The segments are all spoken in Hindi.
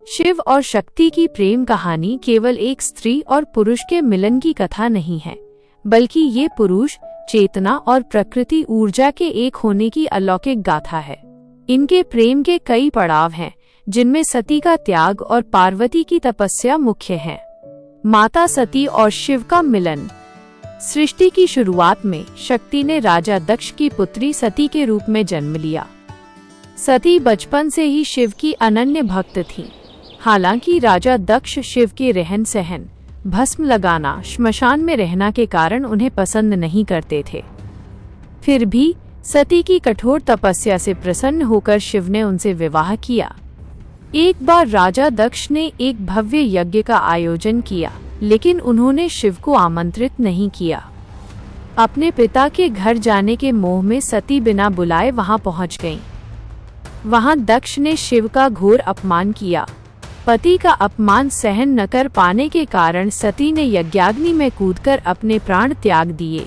शिव और शक्ति की प्रेम कहानी केवल एक स्त्री और पुरुष के मिलन की कथा नहीं है, बल्कि ये पुरुष, चेतना और प्रकृति ऊर्जा के एक होने की अलौकिक गाथा है। इनके प्रेम के कई पड़ाव हैं, जिनमें सती का त्याग और पार्वती की तपस्या मुख्य है। माता सती और शिव का मिलन। सृष्टि की शुरुआत में शक्ति ने राजा दक्ष की पुत्री सती के रूप में जन्म लिया। सती बचपन से ही शिव की अनन्य भक्त थी। हालांकि राजा दक्ष शिव के रहन सहन, भस्म लगाना, श्मशान में रहना के कारण उन्हें पसंद नहीं करते थे। फिर भी सती की कठोर तपस्या से प्रसन्न होकर शिव ने उनसे विवाह किया। एक बार राजा दक्ष ने एक भव्य यज्ञ का आयोजन किया, लेकिन उन्होंने शिव को आमंत्रित नहीं किया। अपने पिता के घर जाने के मोह में सती बिना बुलाए वहां पहुंच गईं। वहां दक्ष ने शिव का घोर अपमान किया। पति का अपमान सहन न कर पाने के कारण सती ने यज्ञाग्नि में कूदकर अपने प्राण त्याग दिए।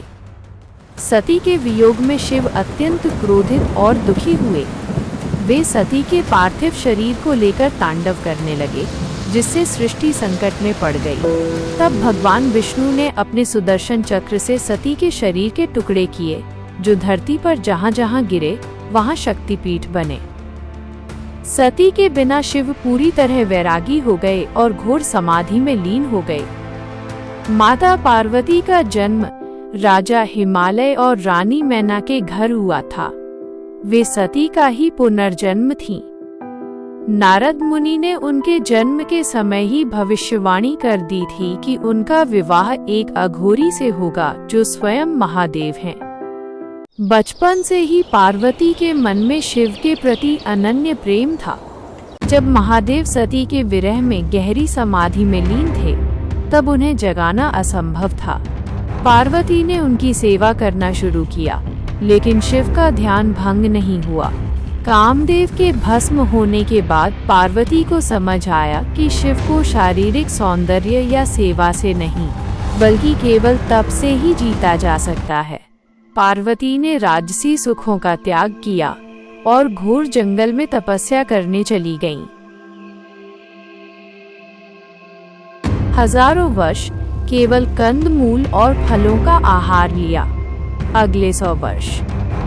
सती के वियोग में शिव अत्यंत क्रोधित और दुखी हुए। वे सती के पार्थिव शरीर को लेकर तांडव करने लगे, जिससे सृष्टि संकट में पड़ गई। तब भगवान विष्णु ने अपने सुदर्शन चक्र से सती के शरीर के टुकड़े किए, जो धरती पर जहां जहां गिरे वहां शक्तिपीठ बने। सती के बिना शिव पूरी तरह वैरागी हो गए और घोर समाधि में लीन हो गए। माता पार्वती का जन्म राजा हिमालय और रानी मैना के घर हुआ था। वे सती का ही पुनर्जन्म थीं। नारद मुनि ने उनके जन्म के समय ही भविष्यवाणी कर दी थी कि उनका विवाह एक अघोरी से होगा, जो स्वयं महादेव हैं। बचपन से ही पार्वती के मन में शिव के प्रति अनन्य प्रेम था। जब महादेव सती के विरह में गहरी समाधि में लीन थे, तब उन्हें जगाना असंभव था। पार्वती ने उनकी सेवा करना शुरू किया, लेकिन शिव का ध्यान भंग नहीं हुआ। कामदेव के भस्म होने के बाद पार्वती को समझ आया कि शिव को शारीरिक सौंदर्य या सेवा से नहीं, बल्कि केवल तप से ही जीता जा सकता है। पार्वती ने राजसी सुखों का त्याग किया और घोर जंगल में तपस्या करने चली गईं। हजारों वर्ष केवल कंदमूल और फलों का आहार लिया। अगले 100 वर्ष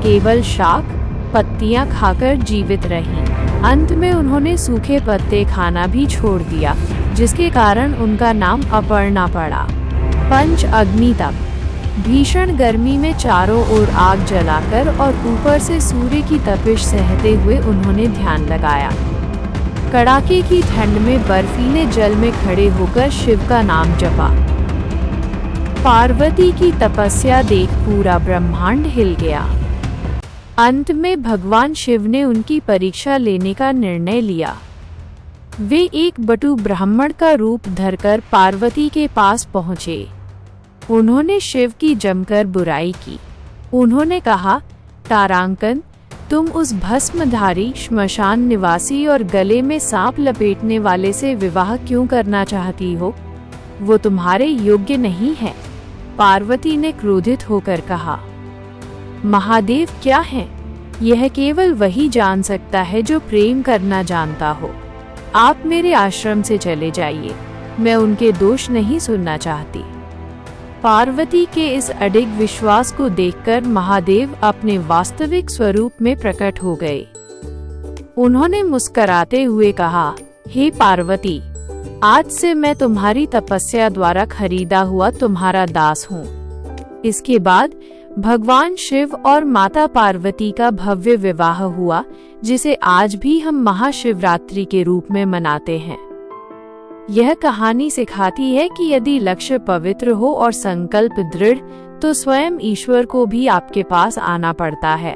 केवल शाक पत्तियां खाकर जीवित रहीं। अंत में उन्होंने सूखे पत्ते खाना भी छोड़ दिया, जिसके कारण उनका नाम अपर्णा पड़ा। पंच अग्नि तप। भीषण गर्मी में चारों ओर आग जलाकर और ऊपर से सूर्य की तपिश सहते हुए उन्होंने ध्यान लगाया। कड़ाके की ठंड में बर्फीले जल में खड़े होकर शिव का नाम जपा। पार्वती की तपस्या देख पूरा ब्रह्मांड हिल गया। अंत में भगवान शिव ने उनकी परीक्षा लेने का निर्णय लिया। वे एक बटु ब्राह्मण का रूप धरकर पार्वती के पास पहुँचे। उन्होंने शिव की जमकर बुराई की। उन्होंने कहा, तारांकन, तुम उस भस्मधारी, श्मशान निवासी और गले में सांप लपेटने वाले से विवाह क्यों करना चाहती हो? वो तुम्हारे योग्य नहीं है। पार्वती ने क्रोधित होकर कहा, महादेव क्या है? यह केवल वही जान सकता है जो प्रेम करना जानता हो। आप मेरे आश्रम से चले जाइए, मैं उनके दोष नहीं सुनना चाहती। पार्वती के इस अडिग विश्वास को देखकर महादेव अपने वास्तविक स्वरूप में प्रकट हो गए। उन्होंने मुस्कुराते हुए कहा, हे पार्वती, आज से मैं तुम्हारी तपस्या द्वारा खरीदा हुआ तुम्हारा दास हूँ। इसके बाद भगवान शिव और माता पार्वती का भव्य विवाह हुआ, जिसे आज भी हम महाशिवरात्रि के रूप में मनाते हैं। यह कहानी सिखाती है कि यदि लक्ष्य पवित्र हो और संकल्प दृढ़, तो स्वयं ईश्वर को भी आपके पास आना पड़ता है।